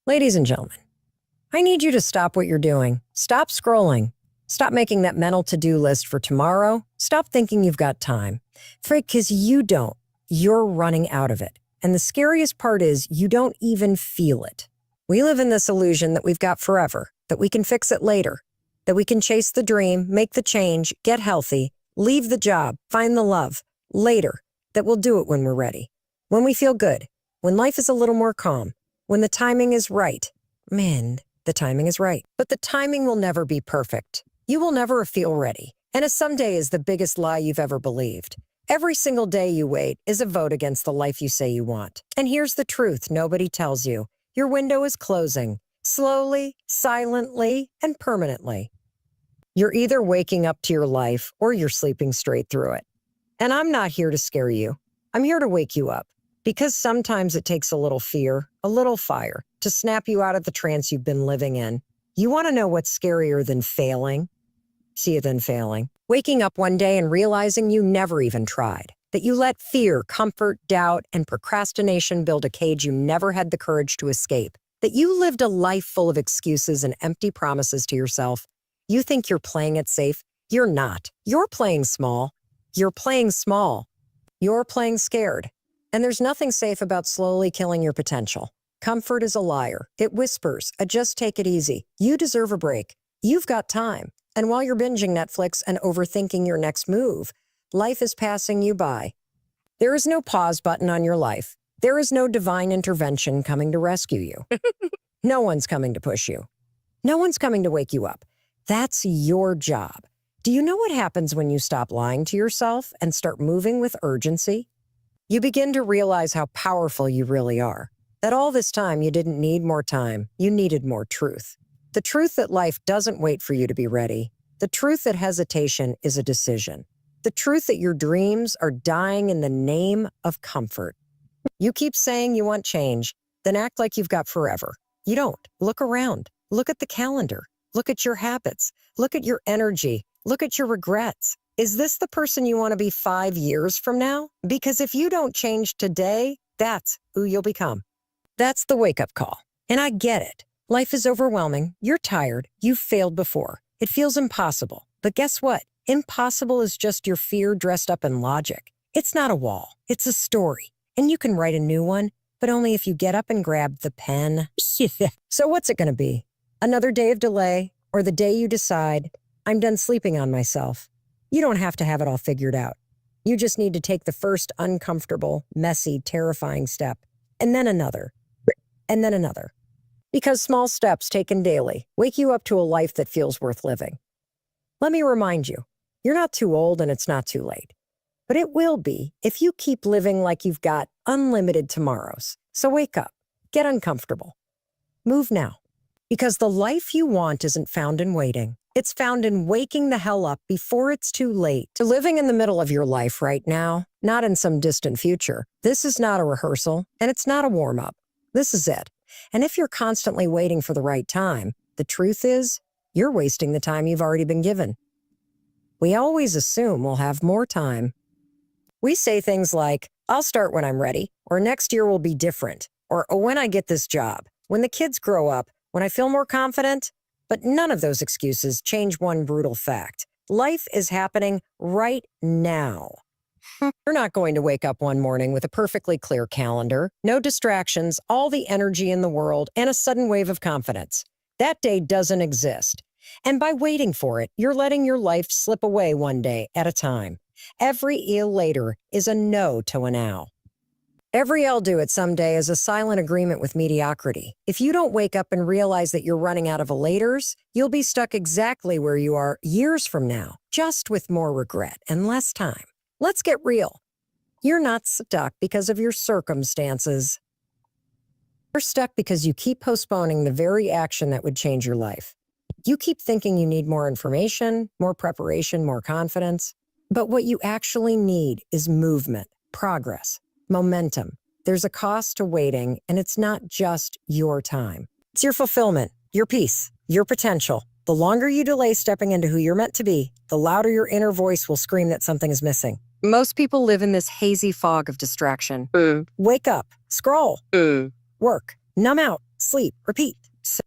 Ladies and gentlemen, I need you to stop what you're doing. Stop scrolling. Stop making that mental to-do list for tomorrow. Stop thinking you've got time. Because you don't. You're running out of it. And the scariest part is you don't even feel it. We live in this illusion that we've got forever, that we can fix it later, that we can chase the dream, make the change, get healthy, leave the job, find the love, later, that we'll do it when we're ready, when we feel good, when life is a little more calm, when the timing is right. Man, the timing is right. But the timing will never be perfect. You will never feel ready. And a someday is the biggest lie you've ever believed. Every single day you wait is a vote against the life you say you want. And here's the truth nobody tells you. Your window is closing, slowly, silently, and permanently. You're either waking up to your life or you're sleeping straight through it. And I'm not here to scare you. I'm here to wake you up. Because sometimes it takes a little fear, a little fire, to snap you out of the trance you've been living in. You want to know what's scarier than failing? See it than failing. Waking up one day and realizing you never even tried. That you let fear, comfort, doubt, and procrastination build a cage you never had the courage to escape. That you lived a life full of excuses and empty promises to yourself. You think you're playing it safe. You're not. You're playing small. You're playing small. You're playing scared. And there's nothing safe about slowly killing your potential. Comfort is a liar. It whispers, just take it easy. You deserve a break. You've got time. And while you're binging Netflix and overthinking your next move, life is passing you by. There is no pause button on your life. There is no divine intervention coming to rescue you. No one's coming to push you. No one's coming to wake you up. That's your job. Do you know what happens when you stop lying to yourself and start moving with urgency? You begin to realize how powerful you really are. That all this time you didn't need more time, you needed more truth. The truth that life doesn't wait for you to be ready. The truth that hesitation is a decision. The truth that your dreams are dying in the name of comfort. You keep saying you want change, then act like you've got forever. You don't. Look around. Look at the calendar. Look at your habits. Look at your energy. Look at your regrets. Is this the person you want to be 5 years from now? Because if you don't change today, that's who you'll become. That's the wake-up call. And I get it. Life is overwhelming. You're tired. You've failed before. It feels impossible. But guess what? Impossible is just your fear dressed up in logic. It's not a wall. It's a story. And you can write a new one, but only if you get up and grab the pen. So what's it going to be? Another day of delay, or the day you decide, I'm done sleeping on myself? You don't have to have it all figured out. You just need to take the first uncomfortable, messy, terrifying step, and then another, and then another. Because small steps taken daily wake you up to a life that feels worth living. Let me remind you, you're not too old and it's not too late. But it will be if you keep living like you've got unlimited tomorrows. So wake up, get uncomfortable. Move now. Because the life you want isn't found in waiting. It's found in waking the hell up before it's too late. To living in the middle of your life right now, not in some distant future. This is not a rehearsal, and it's not a warm-up. This is it. And if you're constantly waiting for the right time, the truth is, you're wasting the time you've already been given. We always assume we'll have more time. We say things like, I'll start when I'm ready, or next year will be different, or when I get this job, when the kids grow up, when I feel more confident. But none of those excuses change one brutal fact. Life is happening right now. You're not going to wake up one morning with a perfectly clear calendar, no distractions, all the energy in the world, and a sudden wave of confidence. That day doesn't exist. And by waiting for it, you're letting your life slip away one day at a time. Every eel later is a no to a now. Every I'll do it someday is a silent agreement with mediocrity. If you don't wake up and realize that you're running out of a laters, you'll be stuck exactly where you are years from now, just with more regret and less time. Let's get real. You're not stuck because of your circumstances. You're stuck because you keep postponing the very action that would change your life. You keep thinking you need more information, more preparation, more confidence. But what you actually need is movement, progress, momentum. There's a cost to waiting, and it's not just your time. It's your fulfillment, your peace, your potential. The longer you delay stepping into who you're meant to be, the louder your inner voice will scream that something is missing. Most people live in this hazy fog of distraction. Wake up, scroll, work, numb out, sleep, repeat.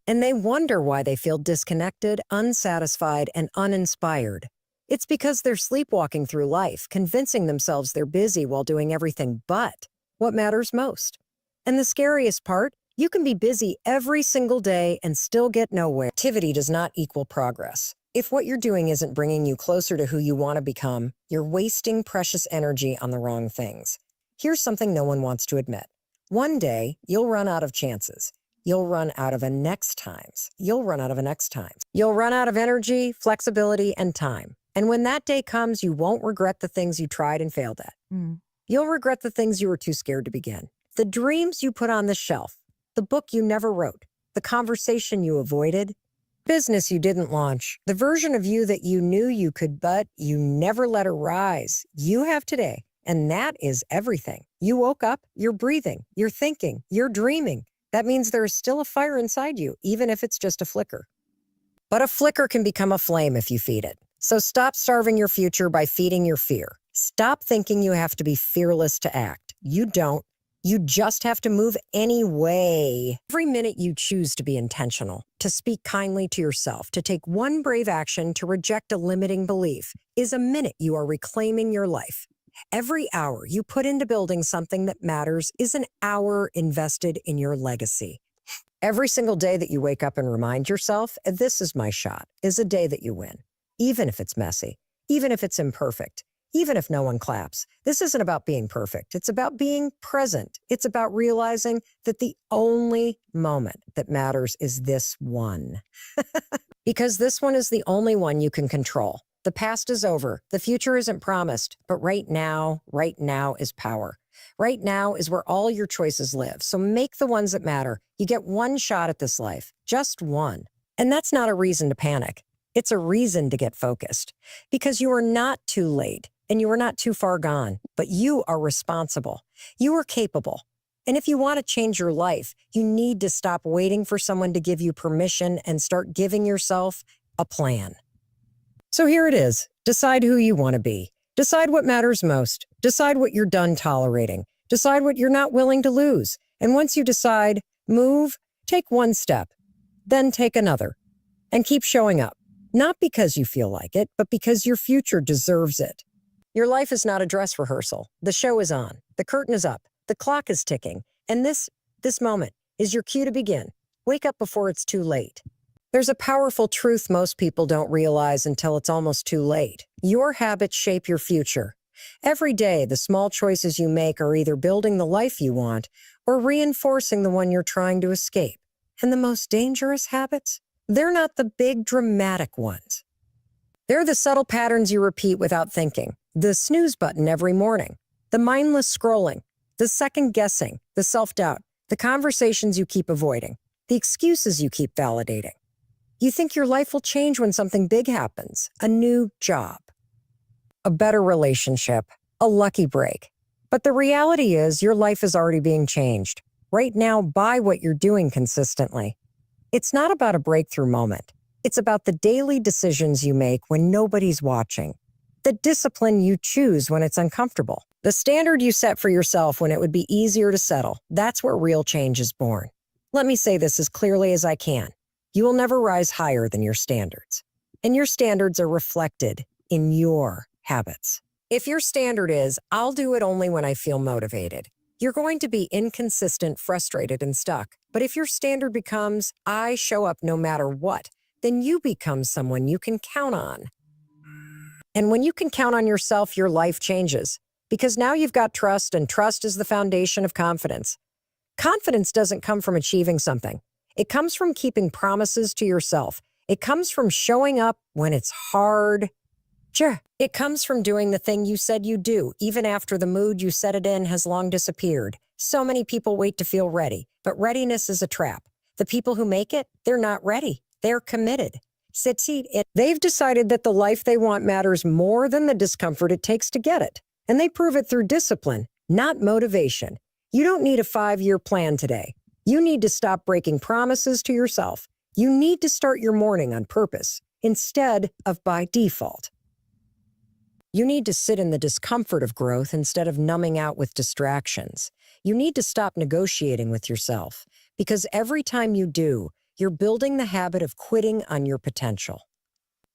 And they wonder why they feel disconnected, unsatisfied, and uninspired. It's because they're sleepwalking through life, convincing themselves they're busy while doing everything but what matters most. And the scariest part, you can be busy every single day and still get nowhere. Activity does not equal progress. If what you're doing isn't bringing you closer to who you want to become, you're wasting precious energy on the wrong things. Here's something no one wants to admit. One day, you'll run out of chances. You'll run out of a next times. You'll run out of a next times. You'll run out of energy, flexibility, and time. And when that day comes, you won't regret the things you tried and failed at. You'll regret the things you were too scared to begin. The dreams you put on the shelf, the book you never wrote, the conversation you avoided, business you didn't launch, the version of you that you knew you could but you never let her rise, you have today. And that is everything. You woke up, you're breathing, you're thinking, you're dreaming. That means there is still a fire inside you, even if it's just a flicker. But a flicker can become a flame if you feed it. So stop starving your future by feeding your fear. Stop thinking you have to be fearless to act. You don't. You just have to move anyway. Every minute you choose to be intentional, to speak kindly to yourself, to take one brave action, to reject a limiting belief, is a minute you are reclaiming your life. Every hour you put into building something that matters is an hour invested in your legacy. Every single day that you wake up and remind yourself, this is my shot, is a day that you win. Even if it's messy, even if it's imperfect, even if no one claps. This isn't about being perfect. It's about being present. It's about realizing that the only moment that matters is this one. Because this one is the only one you can control. The past is over. The future isn't promised. But right now is power. Right now is where all your choices live. So make the ones that matter. You get one shot at this life, just one. And that's not a reason to panic. It's a reason to get focused. Because you are not too late and you are not too far gone, but you are responsible. You are capable. And if you want to change your life, you need to stop waiting for someone to give you permission and start giving yourself a plan. So here it is. Decide who you want to be. Decide what matters most. Decide what you're done tolerating. Decide what you're not willing to lose. And once you decide, move, take one step, then take another, and keep showing up. Not because you feel like it, but because your future deserves it. Your life is not a dress rehearsal. The show is on. The curtain is up. The clock is ticking. And this moment is your cue to begin. Wake up before it's too late. There's a powerful truth most people don't realize until it's almost too late. Your habits shape your future. Every day, the small choices you make are either building the life you want or reinforcing the one you're trying to escape. And the most dangerous habits? They're not the big, dramatic ones. They're the subtle patterns you repeat without thinking. The snooze button every morning. The mindless scrolling. The second guessing. The self-doubt. The conversations you keep avoiding. The excuses you keep validating. You think your life will change when something big happens. A new job. A better relationship. A lucky break. But the reality is your life is already being changed. Right now, by what you're doing consistently. It's not about a breakthrough moment. It's about the daily decisions you make when nobody's watching. The discipline you choose when it's uncomfortable. The standard you set for yourself when it would be easier to settle. That's where real change is born. Let me say this as clearly as I can. You will never rise higher than your standards. And your standards are reflected in your habits. If your standard is, I'll do it only when I feel motivated, you're going to be inconsistent, frustrated, and stuck. But if your standard becomes, I show up no matter what, then you become someone you can count on. And when you can count on yourself, your life changes. Because now you've got trust, and trust is the foundation of confidence. Confidence doesn't come from achieving something. It comes from keeping promises to yourself. It comes from showing up when it's hard. Sure. It comes from doing the thing you said you'd do, even after the mood you set it in has long disappeared. So many people wait to feel ready, but readiness is a trap. The people who make it, they're not ready. They're committed. They've decided that the life they want matters more than the discomfort it takes to get it. And they prove it through discipline, not motivation. You don't need a 5-year plan today. You need to stop breaking promises to yourself. You need to start your morning on purpose instead of by default. You need to sit in the discomfort of growth instead of numbing out with distractions. You need to stop negotiating with yourself Because every time you do, you're building the habit of quitting on your potential.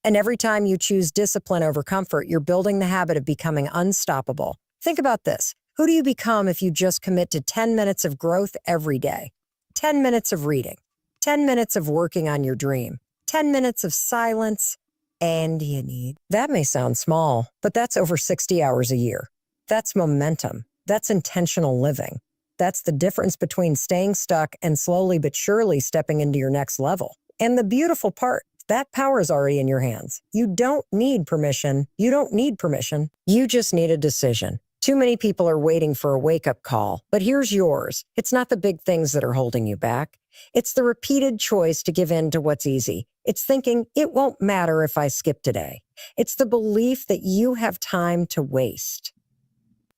And every time you choose discipline over comfort, you're building the habit of becoming unstoppable. Think about this. Who do you become if you just commit to 10 minutes of growth every day? 10 minutes of reading, 10 minutes of working on your dream, 10 minutes of silence, and you need. That may sound small, but that's over 60 hours a year. That's momentum. That's intentional living. That's the difference between staying stuck and slowly but surely stepping into your next level. And the beautiful part, that power is already in your hands. You don't need permission. You don't need permission. You just need a decision. Too many people are waiting for a wake-up call, but here's yours. It's not the big things that are holding you back. It's the repeated choice to give in to what's easy. It's thinking, it won't matter if I skip today. It's the belief that you have time to waste.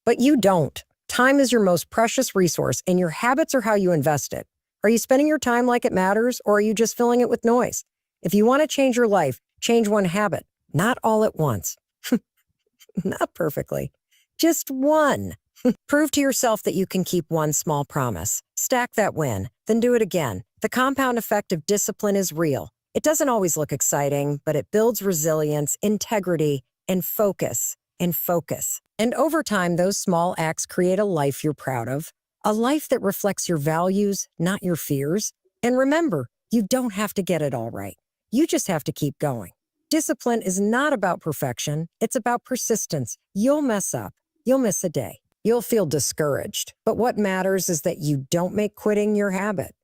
But you don't. Time is your most precious resource, and your habits are how you invest it. Are you spending your time like it matters, or are you just filling it with noise? If you want to change your life, change one habit, not all at once. Not perfectly. Just one. Prove to yourself that you can keep one small promise. Stack that win, then do it again. The compound effect of discipline is real. It doesn't always look exciting, but it builds resilience, integrity, and focus. And over time, those small acts create a life you're proud of, a life that reflects your values, not your fears. And remember, you don't have to get it all right. You just have to keep going. Discipline is not about perfection. It's about persistence. You'll mess up. You'll miss a day. You'll feel discouraged. But what matters is that you don't make quitting your habit.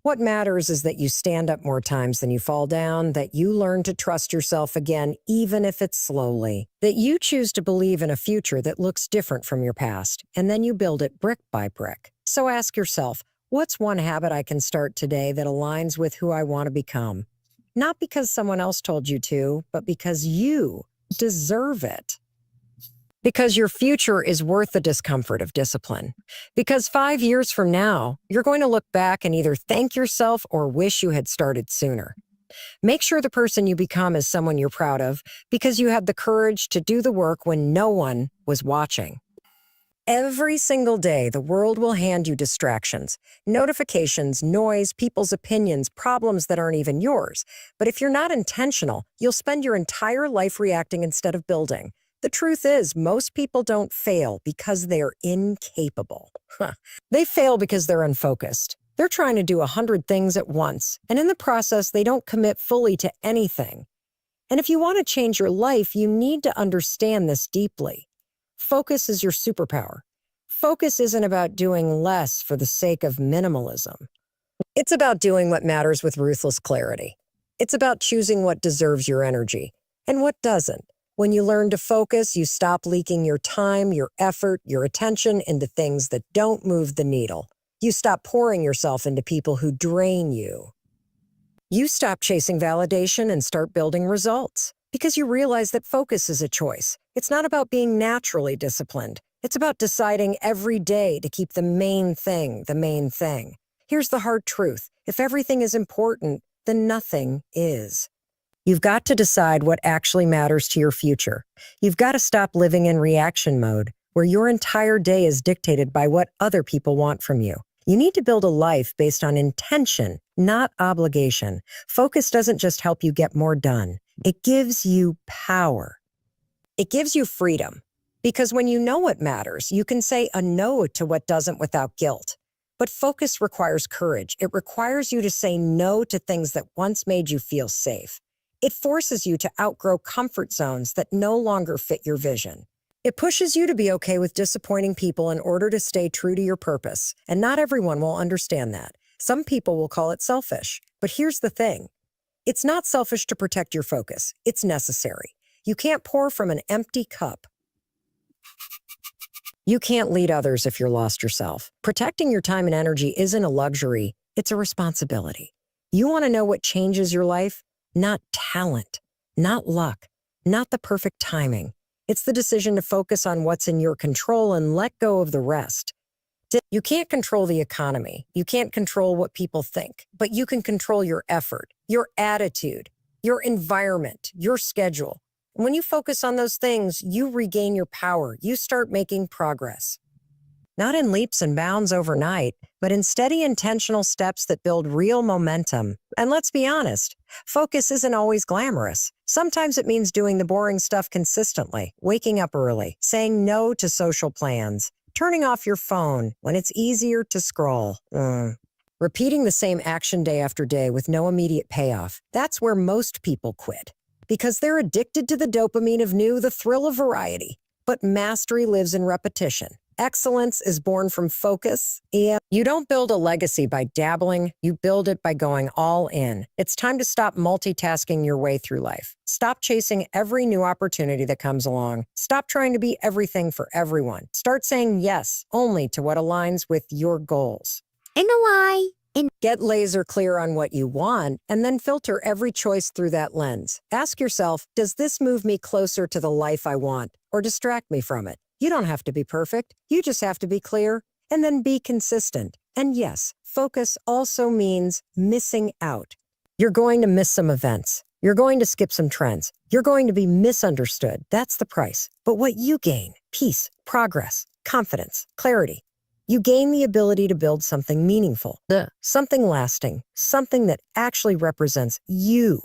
What matters is that you stand up more times than you fall down, that you learn to trust yourself again, even if it's slowly, that you choose to believe in a future that looks different from your past, and then you build it brick by brick. So ask yourself, what's one habit I can start today that aligns with who I want to become? Not because someone else told you to, but because you deserve it. Because your future is worth the discomfort of discipline. Because 5 years from now, you're going to look back and either thank yourself or wish you had started sooner. Make sure the person you become is someone you're proud of because you had the courage to do the work when no one was watching. Every single day, the world will hand you distractions, notifications, noise, people's opinions, problems that aren't even yours. But if you're not intentional, you'll spend your entire life reacting instead of building. The truth is, most people don't fail because they're incapable. They fail because they're unfocused. They're trying to do 100 things at once, and in the process, they don't commit fully to anything. And if you want to change your life, you need to understand this deeply. Focus is your superpower. Focus isn't about doing less for the sake of minimalism. It's about doing what matters with ruthless clarity. It's about choosing what deserves your energy and what doesn't. When you learn to focus, you stop leaking your time, your effort, your attention into things that don't move the needle. You stop pouring yourself into people who drain you. You stop chasing validation and start building results because you realize that focus is a choice. It's not about being naturally disciplined. It's about deciding every day to keep the main thing the main thing. Here's the hard truth. If everything is important, then nothing is. You've got to decide what actually matters to your future. You've got to stop living in reaction mode, where your entire day is dictated by what other people want from you. You need to build a life based on intention, not obligation. Focus doesn't just help you get more done. It gives you power. It gives you freedom. Because when you know what matters, you can say a no to what doesn't without guilt. But focus requires courage. It requires you to say no to things that once made you feel safe. It forces you to outgrow comfort zones that no longer fit your vision. It pushes you to be okay with disappointing people in order to stay true to your purpose. And not everyone will understand that. Some people will call it selfish. But here's the thing. It's not selfish to protect your focus. It's necessary. You can't pour from an empty cup. You can't lead others if you're lost yourself. Protecting your time and energy isn't a luxury. It's a responsibility. You want to know what changes your life? Not talent, not luck, not the perfect timing. It's the decision to focus on what's in your control and let go of the rest. You can't control the economy. You can't control what people think, but you can control your effort, your attitude, your environment, your schedule. When you focus on those things, you regain your power. You start making progress. not in leaps and bounds overnight, but in steady, intentional steps that build real momentum. And let's be honest, focus isn't always glamorous. Sometimes it means doing the boring stuff consistently, waking up early, saying no to social plans, turning off your phone when it's easier to scroll. Repeating the same action day after day with no immediate payoff. That's where most people quit. Because they're addicted to the dopamine of new, the thrill of variety. But mastery lives in repetition. Excellence is born from focus. Yeah. You don't build a legacy by dabbling, you build it by going all in. It's time to stop multitasking your way through life. Stop chasing every new opportunity that comes along. Stop trying to be everything for everyone. Start saying yes only to what aligns with your goals. Get laser clear on what you want and then filter every choice through that lens. Ask yourself, does this move me closer to the life I want or distract me from it? You don't have to be perfect. You just have to be clear and then be consistent. And yes, focus also means missing out. You're going to miss some events. You're going to skip some trends. You're going to be misunderstood. That's the price. But what you gain, peace, progress, confidence, clarity. You gain the ability to build something meaningful, something lasting, something that actually represents you.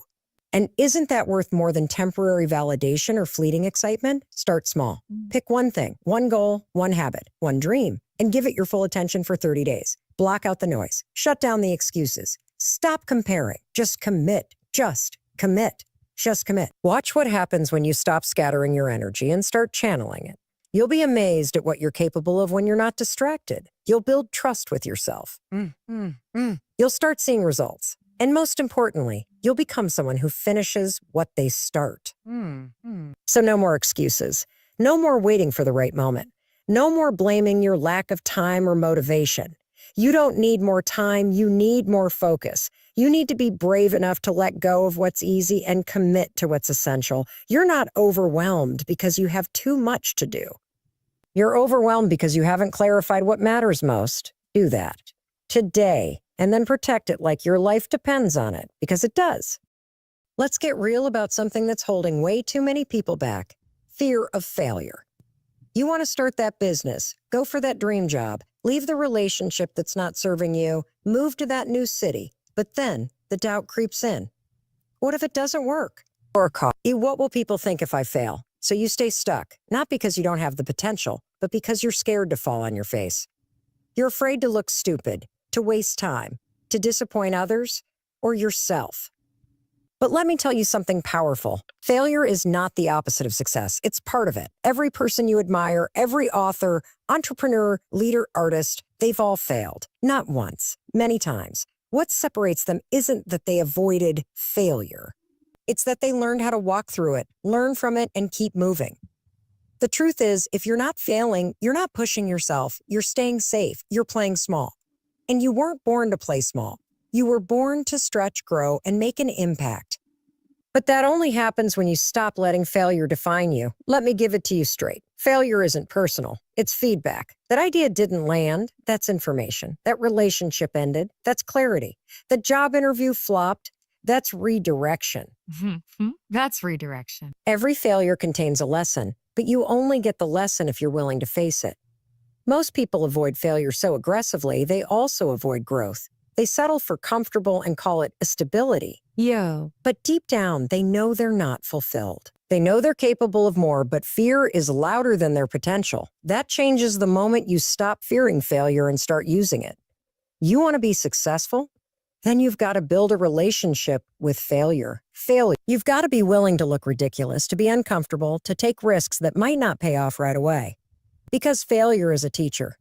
And isn't that worth more than temporary validation or fleeting excitement? Start small. Pick one thing, one goal, one habit, one dream, and give it your full attention for 30 days. Block out the noise. Shut down the excuses. Stop comparing. Just commit. Just commit. Just commit. Watch what happens when you stop scattering your energy and start channeling it. You'll be amazed at what you're capable of when you're not distracted. You'll build trust with yourself. You'll start seeing results. And most importantly, you'll become someone who finishes what they start. So no more excuses. No more waiting for the right moment. No more blaming your lack of time or motivation. You don't need more time. You need more focus. You need to be brave enough to let go of what's easy and commit to what's essential. You're not overwhelmed because you have too much to do. You're overwhelmed because you haven't clarified what matters most. Do that today, and then protect it like your life depends on it, because it does. Let's get real about something that's holding way too many people back: fear of failure. You want to start that business, go for that dream job, leave the relationship that's not serving you, move to that new city, but then the doubt creeps in. What if it doesn't work? Or what will people think if I fail? So you stay stuck, not because you don't have the potential, but because you're scared to fall on your face. You're afraid to look stupid, to waste time, to disappoint others, or yourself. But let me tell you something powerful. Failure is not the opposite of success. It's part of it. Every person you admire, every author, entrepreneur, leader, artist, they've all failed. Not once, many times. What separates them isn't that they avoided failure. It's that they learned how to walk through it, learn from it, and keep moving. The truth is, if you're not failing, you're not pushing yourself, you're staying safe, you're playing small. And you weren't born to play small. You were born to stretch, grow, and make an impact. But that only happens when you stop letting failure define you. Let me give it to you straight. Failure isn't personal. It's feedback. That idea didn't land. That's information. That relationship ended. That's clarity. The job interview flopped. That's redirection. That's redirection. Every failure contains a lesson, but you only get the lesson if you're willing to face it. Most people avoid failure so aggressively, they also avoid growth. They settle for comfortable and call it a stability. But deep down, they know they're not fulfilled. They know they're capable of more, but fear is louder than their potential. That changes the moment you stop fearing failure and start using it. You want to be successful? Then you've got to build a relationship with failure. You've got to be willing to look ridiculous, to be uncomfortable, to take risks that might not pay off right away. Because failure is a teacher.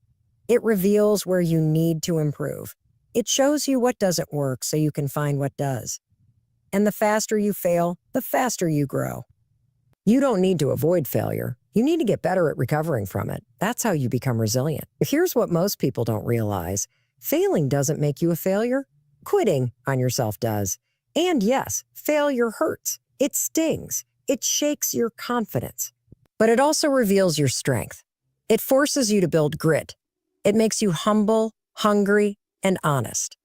It reveals where you need to improve. It shows you what doesn't work so you can find what does. And the faster you fail, the faster you grow. You don't need to avoid failure. You need to get better at recovering from it. That's how you become resilient. Here's what most people don't realize. Failing doesn't make you a failure. Quitting on yourself does. And yes, failure hurts. It stings. It shakes your confidence. But it also reveals your strength. It forces you to build grit. It makes you humble, hungry, and honest.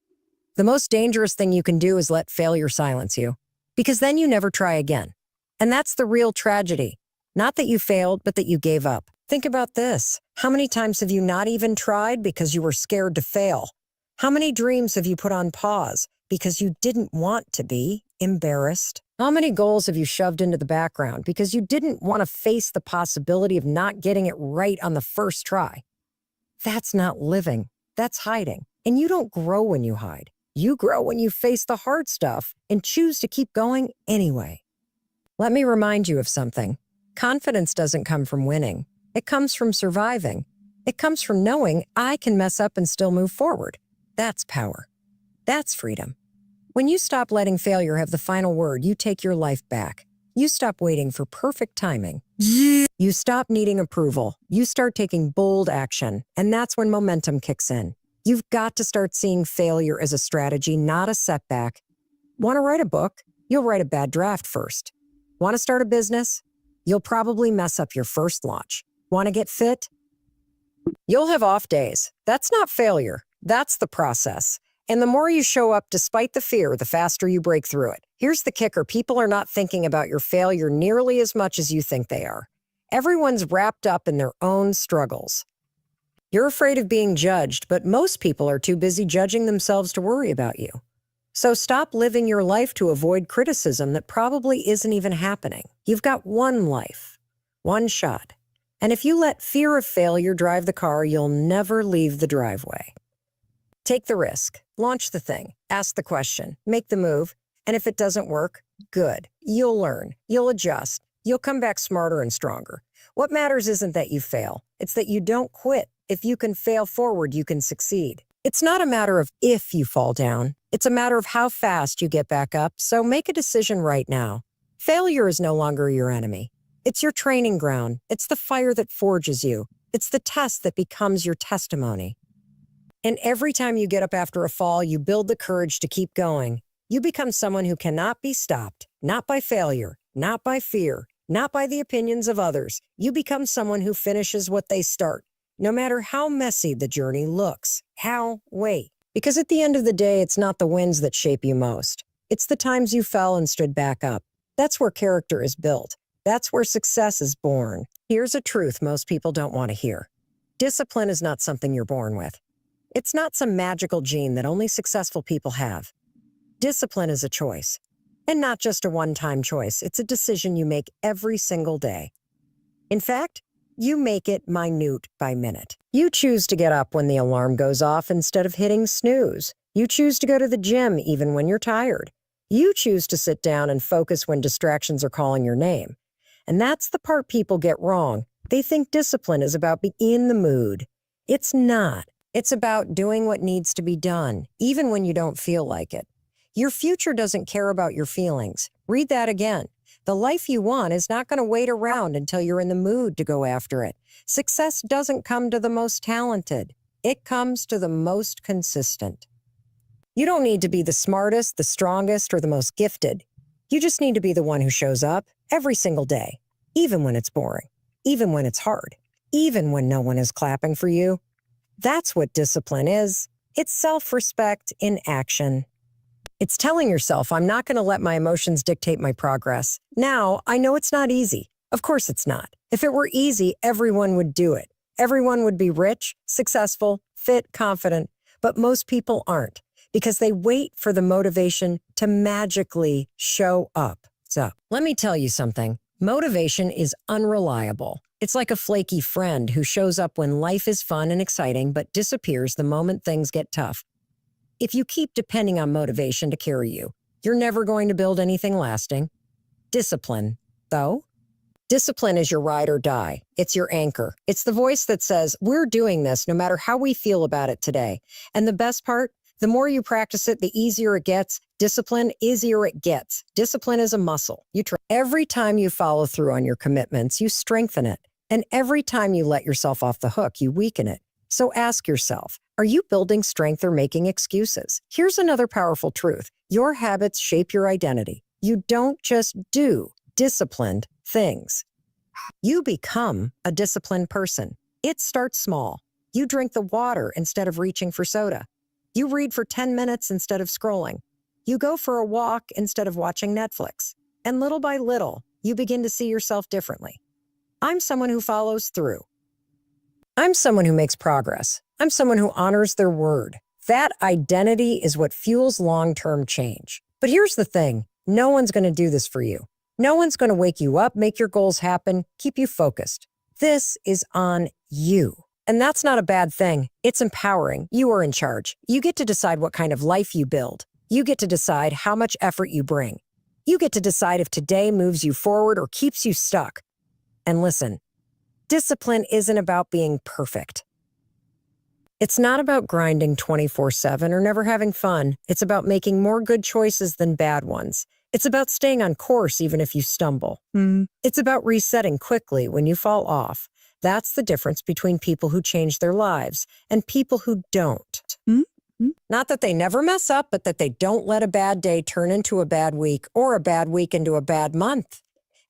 The most dangerous thing you can do is let failure silence you, because then you never try again. And that's the real tragedy. Not that you failed, but that you gave up. Think about this. How many times have you not even tried because you were scared to fail? How many dreams have you put on pause because you didn't want to be embarrassed? How many goals have you shoved into the background because you didn't want to face the possibility of not getting it right on the first try? That's not living. That's hiding. And you don't grow when you hide. You grow when you face the hard stuff and choose to keep going anyway. Let me remind you of something. Confidence doesn't come from winning. It comes from surviving. It comes from knowing I can mess up and still move forward. That's power. That's freedom. When you stop letting failure have the final word, you take your life back. You stop waiting for perfect timing. You stop needing approval. You start taking bold action, and that's when momentum kicks in. You've got to start seeing failure as a strategy, not a setback. Want to write a book? You'll write a bad draft first. Want to start a business? You'll probably mess up your first launch. Want to get fit? You'll have off days. That's not failure. That's the process. And the more you show up despite the fear, the faster you break through it. Here's the kicker. People are not thinking about your failure nearly as much as you think they are. Everyone's wrapped up in their own struggles. You're afraid of being judged, but most people are too busy judging themselves to worry about you. So stop living your life to avoid criticism that probably isn't even happening. You've got one life, one shot. And if you let fear of failure drive the car, you'll never leave the driveway. Take the risk, launch the thing, ask the question, make the move, and if it doesn't work, good. You'll learn, you'll adjust, you'll come back smarter and stronger. What matters isn't that you fail, it's that you don't quit. If you can fail forward, you can succeed. It's not a matter of if you fall down, it's a matter of how fast you get back up, so make a decision right now. Failure is no longer your enemy. It's your training ground, it's the fire that forges you, it's the test that becomes your testimony. And every time you get up after a fall, you build the courage to keep going. You become someone who cannot be stopped, not by failure, not by fear, not by the opinions of others. You become someone who finishes what they start, no matter how messy the journey looks. Wait. Because at the end of the day, it's not the wins that shape you most. It's the times you fell and stood back up. That's where character is built. That's where success is born. Here's a truth most people don't want to hear. Discipline is not something you're born with. It's not some magical gene that only successful people have. Discipline is a choice. And not just a one-time choice. It's a decision you make every single day. In fact, you make it minute by minute. You choose to get up when the alarm goes off instead of hitting snooze. You choose to go to the gym even when you're tired. You choose to sit down and focus when distractions are calling your name. And that's the part people get wrong. They think discipline is about being in the mood. It's not. It's about doing what needs to be done, even when you don't feel like it. Your future doesn't care about your feelings. Read that again. The life you want is not going to wait around until you're in the mood to go after it. Success doesn't come to the most talented. It comes to the most consistent. You don't need to be the smartest, the strongest, or the most gifted. You just need to be the one who shows up every single day, even when it's boring, even when it's hard, even when no one is clapping for you. That's what discipline is. It's self-respect in action. It's telling yourself, I'm not going to let my emotions dictate my progress. Now, I know it's not easy. Of course it's not. If it were easy, everyone would do it. Everyone would be rich, successful, fit, confident. But most people aren't because they wait for the motivation to magically show up. So, let me tell you something. Motivation is unreliable. It's like a flaky friend who shows up when life is fun and exciting but disappears the moment things get tough. If you keep depending on motivation to carry you, you're never going to build anything lasting. Discipline, though. Discipline is your ride or die. It's your anchor. It's the voice that says, we're doing this no matter how we feel about it today. And the best part, the more you practice it, the easier it gets. Discipline, easier it gets. Discipline is a muscle. Every time you follow through on your commitments, you strengthen it. And every time you let yourself off the hook, you weaken it. So ask yourself, are you building strength or making excuses? Here's another powerful truth. Your habits shape your identity. You don't just do disciplined things. You become a disciplined person. It starts small. You drink the water instead of reaching for soda. You read for 10 minutes instead of scrolling. You go for a walk instead of watching Netflix. And little by little, you begin to see yourself differently. I'm someone who follows through. I'm someone who makes progress. I'm someone who honors their word. That identity is what fuels long-term change. But here's the thing. No one's going to do this for you. No one's going to wake you up, make your goals happen, keep you focused. This is on you. And that's not a bad thing. It's empowering. You are in charge. You get to decide what kind of life you build. You get to decide how much effort you bring. You get to decide if today moves you forward or keeps you stuck. And listen, discipline isn't about being perfect. It's not about grinding 24/7 or never having fun. It's about making more good choices than bad ones. It's about staying on course even if you stumble. It's about resetting quickly when you fall off. That's the difference between people who change their lives and people who don't. Not that they never mess up, but that they don't let a bad day turn into a bad week or a bad week into a bad month.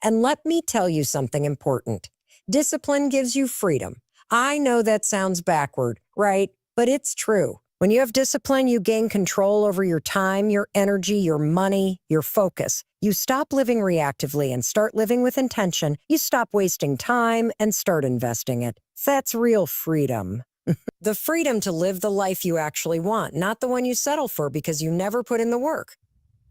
And let me tell you something important. Discipline gives you freedom. I know that sounds backward, right? But it's true. When you have discipline, you gain control over your time, your energy, your money, your focus. You stop living reactively and start living with intention. You stop wasting time and start investing it. That's real freedom. The freedom to live the life you actually want, not the one you settle for because you never put in the work.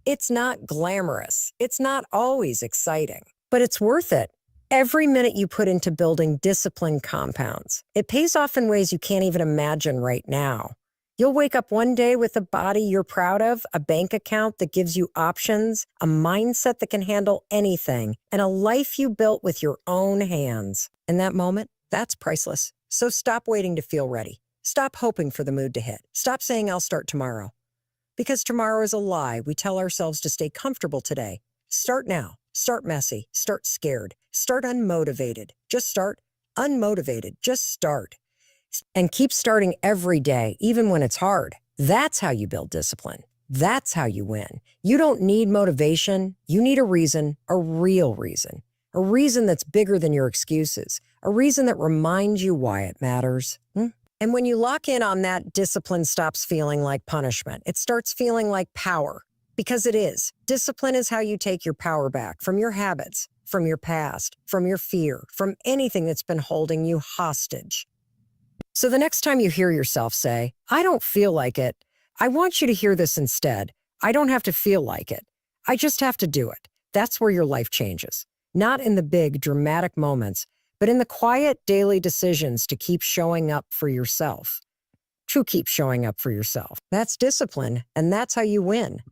It's not glamorous. It's not always exciting, but it's worth it. Every minute you put into building discipline compounds. It pays off in ways you can't even imagine right now. You'll wake up one day with a body you're proud of, a bank account that gives you options, a mindset that can handle anything, and a life you built with your own hands. In that moment, that's priceless. So stop waiting to feel ready. Stop hoping for the mood to hit. Stop saying, I'll start tomorrow. Because tomorrow is a lie. We tell ourselves to stay comfortable today. Start now. Start messy. Start scared. Start unmotivated. Just start unmotivated. Just start. And keep starting every day, even when it's hard. That's how you build discipline. That's how you win. You don't need motivation. You need a reason, a real reason. A reason that's bigger than your excuses. A reason that reminds you why it matters. And when you lock in on that, discipline stops feeling like punishment. It starts feeling like power. Because it is. Discipline is how you take your power back from your habits, from your past, from your fear, from anything that's been holding you hostage. So the next time you hear yourself say, I don't feel like it, I want you to hear this instead. I don't have to feel like it. I just have to do it. That's where your life changes. Not in the big, dramatic moments, but in the quiet, daily decisions to keep showing up for yourself. To keep showing up for yourself. That's discipline, and that's how you win.